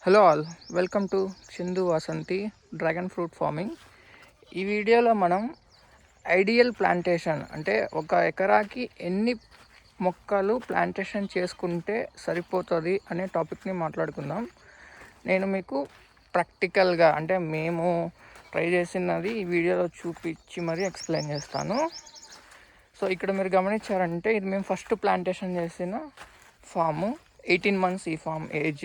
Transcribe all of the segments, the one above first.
Hello all, welcome to చిందు Vasanthi dragon fruit farming. ఈ వీడియోలో మనం ఐడియల్ ప్లాంటేషన్ అంటే ఒక ఎకరాకి ఎన్ని మొక్కలు ప్లాంటేషన్ చేసుకుంటే సరిపోతుంది అనే టాపిక్ని మాట్లాడుకుందాం. నేను మీకు ప్రాక్టికల్గా అంటే మేము ట్రై చేసినది ఈ వీడియోలో చూపించి మరీ ఎక్స్ప్లెయిన్ చేస్తాను. సో ఇక్కడ మీరు గమనించారంటే ఇది మేము ఫస్ట్ ప్లాంటేషన్ చేసిన ఫాము. 18 months ఈ ఫామ్ ఏజ్.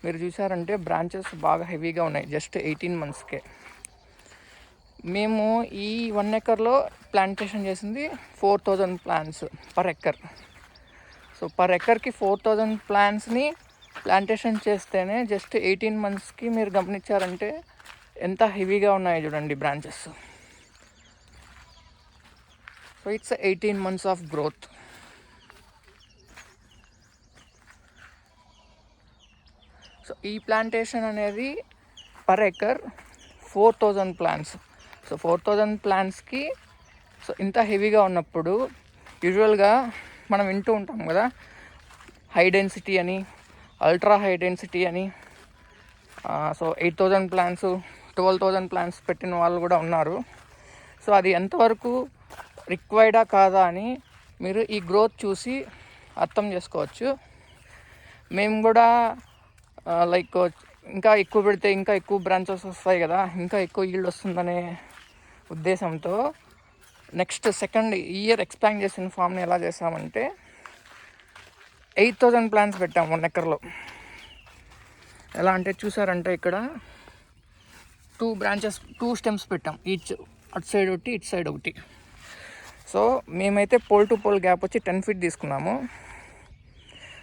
మీరు చూసారంటే బ్రాంచెస్ బాగా హెవీగా ఉన్నాయి జస్ట్ 18 monthsకే. మేము ఈ 1 acreలో ప్లాంటేషన్ చేసింది 4000 plants per acre. So per ఎకర్కి 4000 plants ప్లాంటేషన్ చేస్తేనే జస్ట్ 18 monthsకి మీరు గమనించారంటే ఎంత హెవీగా ఉన్నాయో చూడండి branches. So it's 18 months of growth. So ఈ ప్లాంటేషన్ అనేది పర్ ఎకర్ 4000 plants. సో 4000 plantsకి సో ఇంత హెవీగా ఉన్నప్పుడు యూజువల్గా మనం వింటూ ఉంటాం కదా, హై డెన్సిటీ అని, అల్ట్రా హై డెన్సిటీ అని. సో 8000 plants 12,000 plants పెట్టిన వాళ్ళు కూడా ఉన్నారు. సో అది ఎంతవరకు రిక్వైర్డా కాదా అని మీరు ఈ గ్రోత్ చూసి అర్థం చేసుకోవచ్చు. మేము కూడా లైక్ ఇంకా ఎక్కువ పెడితే ఇంకా ఎక్కువ బ్రాంచెస్ వస్తాయి కదా, ఇంకా ఎక్కువ ఈల్డ్ వస్తుందనే ఉద్దేశంతో నెక్స్ట్ సెకండ్ ఇయర్ ఎక్స్పాండ్ చేసిన ఫామ్ని ఎలా చేసామంటే 8000 plants పెట్టాము 1 acreలో. ఎలా అంటే చూసారంటే ఇక్కడ 2 stems పెట్టాం, ఈచ్ అటు సైడ్ ఒకటి ఇటు సైడ్ ఒకటి. సో మేమైతే పోల్ టు పోల్ గ్యాప్ వచ్చి 10 feet తీసుకున్నాము.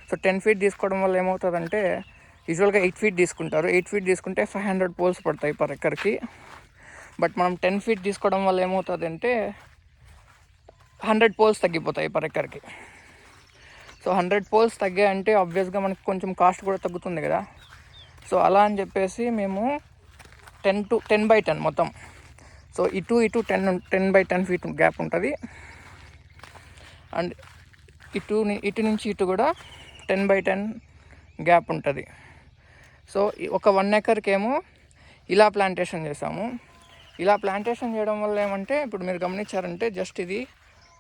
సో 10 feet తీసుకోవడం వల్ల ఏమవుతుందంటే యూజువల్గా 8 feet తీసుకుంటారు. 8 feet తీసుకుంటే 500 poles పడతాయి పర్ ఎకర్కి. బట్ మనం 10 feet తీసుకోవడం వల్ల ఏమవుతుంది అంటే 100 poles తగ్గిపోతాయి పర్ ఎకర్కి. సో 100 poles తగ్గాయంటే ఆబ్వియస్గా మనకి కొంచెం కాస్ట్ కూడా తగ్గుతుంది కదా. సో అలా అని చెప్పేసి మేము 10x10 మొత్తం. సో ఇటు 10x10 feet గ్యాప్ ఉంటుంది. అండ్ ఇటు నుంచి ఇటు కూడా 10x10 గ్యాప్ ఉంటుంది. సో ఒక 1 acreకి ఏమో ఇలా ప్లాంటేషన్ చేసాము. ఇలా ప్లాంటేషన్ చేయడం వల్ల ఏమంటే ఇప్పుడు మీరు గమనించారంటే జస్ట్ ఇది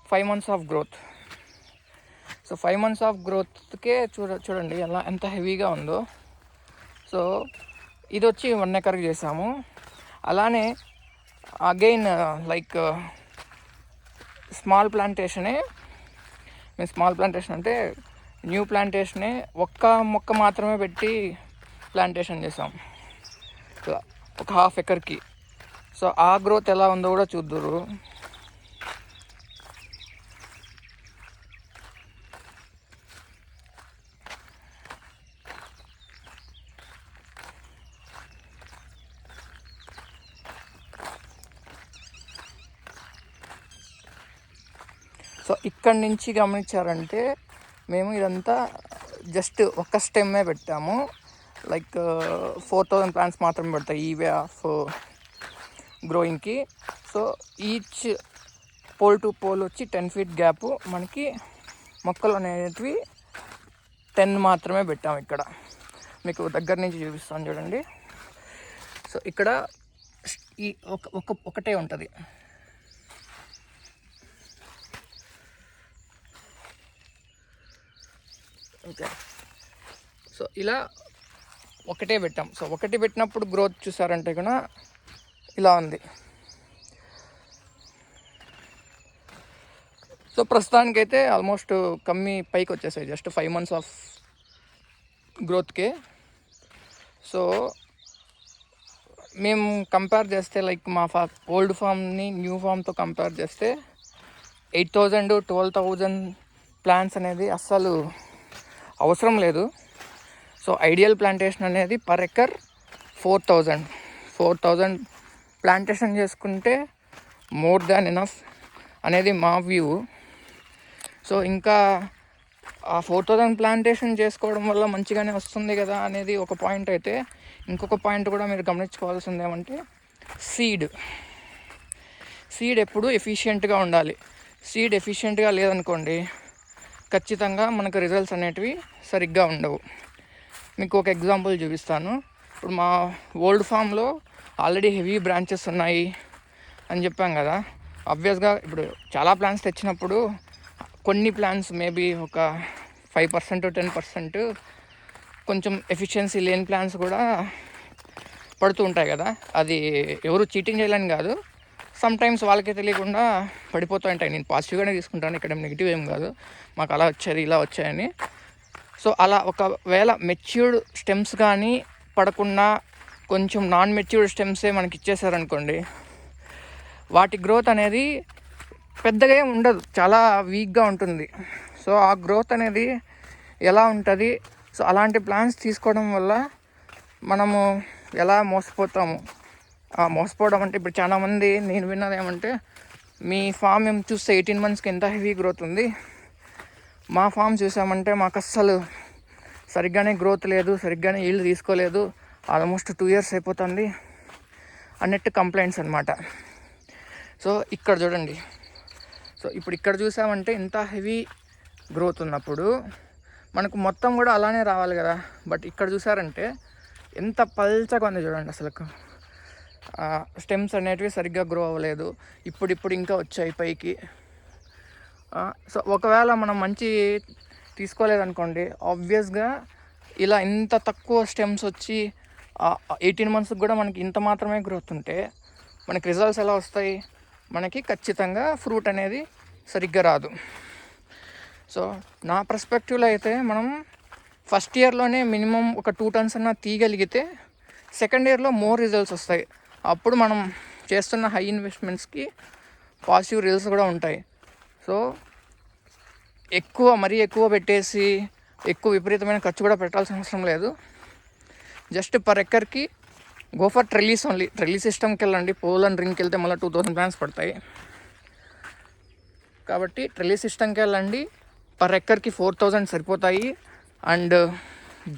5 months of growth. So 5 months of గ్రోత్కే చూడండి ఎంత హెవీగా ఉందో. సో ఇది వచ్చి 1 acreకి చేసాము. అలానే అగైన్ లైక్ స్మాల్ ప్లాంటేషనే. మేము స్మాల్ ప్లాంటేషన్ అంటే న్యూ ప్లాంటేషనే ఒక్క మొక్క మాత్రమే పెట్టి ప్లాంటేషన్ చేసాం ఒక 1/2 acreకి. సో ఆ గ్రోత్ ఎలా ఉందో కూడా చూద్దురు. సో ఇక్కడి నుంచి గమనించారంటే మేము ఇదంతా జస్ట్ ఒక స్టెమ్మే పెట్టాము. లైక్ 4000 plants మాత్రమే పెడతాయి ఈ వే ఆఫ్ గ్రోయింగ్కి. So each pole to pole వచ్చి 10 feet గ్యాప్. మనకి మొక్కలు అనేటివి 10 మాత్రమే పెట్టాము. ఇక్కడ మీకు దగ్గర నుంచి చూపిస్తాను చూడండి. సో ఇక్కడ ఈ ఒకటే ఉంటుంది. ఓకే, సో ఇలా ఒకటే పెట్టాం. సో ఒకటి పెట్టినప్పుడు గ్రోత్ చూసారంటే కూడా ఇలా ఉంది. సో ప్రస్తుతానికైతే ఆల్మోస్ట్ కమ్మి పైకి వచ్చేసాయి జస్ట్ 5 months ఆఫ్ గ్రోత్కే. సో మేము కంపేర్ చేస్తే లైక్ మా ఓల్డ్ ఫామ్ని న్యూ ఫామ్తో కంపేర్ చేస్తే 8000 12,000 plants అనేది అస్సలు అవసరం లేదు. సో ఐడియల్ ప్లాంటేషన్ అనేది పర్ ఎకర్ 4000 ప్లాంటేషన్ చేసుకుంటే మోర్ దాన్ ఎనఫ్ అనేది మా వ్యూ. సో ఇంకా ఆ 4000 ప్లాంటేషన్ చేసుకోవడం వల్ల మంచిగానే వస్తుంది కదా అనేది ఒక పాయింట్ అయితే, ఇంకొక పాయింట్ కూడా మీరు గమనించుకోవాల్సింది ఏమంటే సీడ్ ఎప్పుడు ఎఫిషియెంట్గా ఉండాలి. సీడ్ ఎఫిషియెంట్గా లేదనుకోండి ఖచ్చితంగా మనకు రిజల్ట్స్ అనేటివి సరిగ్గా ఉండవు. మీకు ఒక ఎగ్జాంపుల్ చూపిస్తాను. ఇప్పుడు మా ఓల్డ్ ఫామ్లో ఆల్రెడీ హెవీ బ్రాంచెస్ ఉన్నాయి అని చెప్పాం కదా. ఆబ్వియస్గా ఇప్పుడు చాలా ప్లాంట్స్ తెచ్చినప్పుడు కొన్ని ప్లాంట్స్ మేబీ ఒక 5% 10% కొంచెం ఎఫిషియన్సీ లేని ప్లాంట్స్ కూడా పడుతూ ఉంటాయి కదా. అది ఎవరు చీటింగ్ చేయాలని కాదు, సమ్ టైమ్స్ వాళ్ళకే తెలియకుండా పడిపోతూ ఉంటాయి. నేను పాజిటివ్గానే తీసుకుంటాను, ఇక్కడ నెగిటివ్ ఏం కాదు. మాకు అలా వచ్చేది ఇలా వచ్చాయని. సో అలా ఒకవేళ మెచ్యూర్డ్ స్టెమ్స్ కానీ పడకుండా కొంచెం నాన్ మెచ్యూర్డ్ స్టెమ్సే మనకి ఇచ్చేసారనుకోండి, వాటి గ్రోత్ అనేది పెద్దగా ఏం ఉండదు, చాలా వీక్గా ఉంటుంది. సో ఆ గ్రోత్ అనేది ఎలా ఉంటుంది? సో అలాంటి ప్లాంట్స్ తీసుకోవడం వల్ల మనము ఎలా మోసపోతాము. మోసపోవడం అంటే ఇప్పుడు చాలామంది నేను విన్నది ఏమంటే, మీ ఫామ్ ఏం చూస్తే 18 monthsకి ఎంత హెవీ గ్రోత్ ఉంది, మా ఫామ్ చూసామంటే మాకు అస్సలు సరిగ్గానే గ్రోత్ లేదు, సరిగ్గానే ఈల్డ్ తీసుకోలేదు, ఆల్మోస్ట్ 2 years అయిపోతుంది అన్నట్టు కంప్లైంట్స్ అనమాట. సో ఇక్కడ చూడండి, సో ఇప్పుడు ఇక్కడ చూసామంటే ఇంత హెవీ గ్రోత్ ఉన్నప్పుడు మనకు మొత్తం కూడా అలానే రావాలి కదా. బట్ ఇక్కడ చూసారంటే ఎంత పల్చగా ఉంది చూడండి, అసలు స్టెమ్స్ అనేటివి సరిగ్గా గ్రో అవ్వలేదు, ఇప్పుడు ఇంకా వచ్చాయి పైకి. సో ఒకవేళ మనం మంచి తీసుకోలేదనుకోండి, ఆబ్వియస్గా ఇలా ఇంత తక్కువ స్టెమ్స్ వచ్చి 18 monthsకి కూడా మనకి ఇంత మాత్రమే గ్రోత్ ఉంటే మనకి రిజల్ట్స్ ఎలా వస్తాయి? మనకి ఖచ్చితంగా ఫ్రూట్ అనేది సరిగ్గా రాదు. సో నా పర్స్పెక్టివ్లో అయితే మనం ఫస్ట్ ఇయర్లోనే మినిమం ఒక 2 tons అన్నా తీయగలిగితే సెకండ్ ఇయర్లో మోర్ రిజల్ట్స్ వస్తాయి. అప్పుడు మనం చేస్తున్న హై ఇన్వెస్ట్మెంట్స్కి పాజిటివ్ రిజల్ట్స్ కూడా ఉంటాయి. సో మరీ ఎక్కువ పెట్టేసి ఎక్కువ విపరీతమైన ఖర్చు కూడా పెట్టాల్సిన అవసరం లేదు. జస్ట్ పర్ ఎకర్కి go for trellis only. Trellis సిస్టమ్కి వెళ్ళండి. పోల్ అండ్ రింగ్కి వెళ్తే మళ్ళీ 2000 plants పడతాయి. కాబట్టి ట్రెల్లీ సిస్టమ్కి వెళ్ళండి. పర్ ఎకర్కి 4000 సరిపోతాయి. అండ్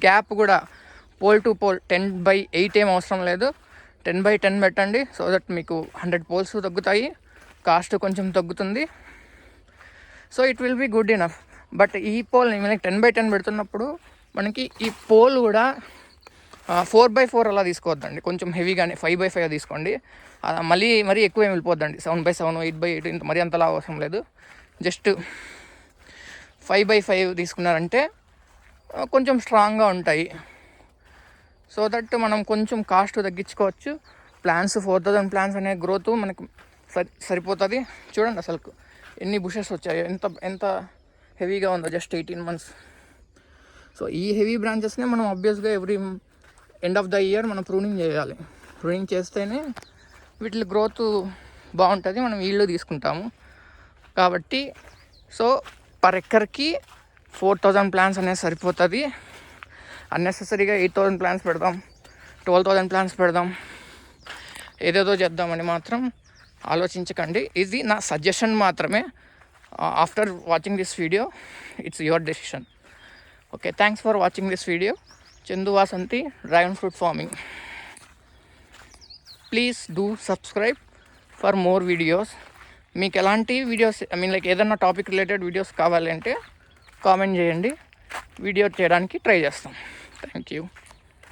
గ్యాప్ కూడా పోల్ టు పోల్ 10/8 ఏం అవసరం లేదు, 10/10 పెట్టండి. సో దట్ మీకు 100 poles తగ్గుతాయి, కాస్ట్ కొంచెం తగ్గుతుంది. So it will be good enough. But ఈ పోల్ మనకి 10/10 పెడుతున్నప్పుడు మనకి ఈ పోల్ కూడా 4/4 అలా తీసుకోవద్దండి, కొంచెం హెవీగానే 5/5 తీసుకోండి. మరీ ఎక్కువ ఏమి వెళ్ళిపోద్దండి, 7/7 8/8 ఇంత మరీ అంతలా అవసరం లేదు. జస్ట్ 5/5 తీసుకున్నారంటే కొంచెం స్ట్రాంగ్గా ఉంటాయి. సో దట్ మనం కొంచెం కాస్ట్ తగ్గించుకోవచ్చు. ప్లాన్స్ 4000 plants అనే గ్రోత్ మనకు సరిపోతుంది. చూడండి అసలు ఎన్ని బుషెస్ వచ్చాయో, ఎంత హెవీగా ఉందో జస్ట్ 18 months. సో ఈ హెవీ బ్రాంచెస్నే మనం ఆబ్వియస్గా every end of the year మనం ప్రూనింగ్ చేయాలి. ప్రూనింగ్ చేస్తేనే వీటి గ్రోత్ బాగుంటుంది, మనం ఈల్డ్ తీసుకుంటాము. కాబట్టి సో పర్ ఎకర్కి 4000 plants అనేది సరిపోతుంది. అన్నెసెసరీగా 8000 plants పెడదాం, 12000 plants పెడదాం, ఏదేదో చేద్దామని మాత్రం ఆలోచించకండి. ఇది నా సజెషన్ మాత్రమే. After watching this video it's your decision. Okay, thanks for watching this video. Chandu Vasanthi, dragon fruit farming. Please do subscribe for more videos. మీకు ఎలాంటి వీడియోస్ లైక్ ఏదన్నా టాపిక్ రిలేటెడ్ వీడియోస్ కావాలంటే కామెంట్ చేయండి, వీడియో చేయడానికి ట్రై చేస్తాం. Thank you.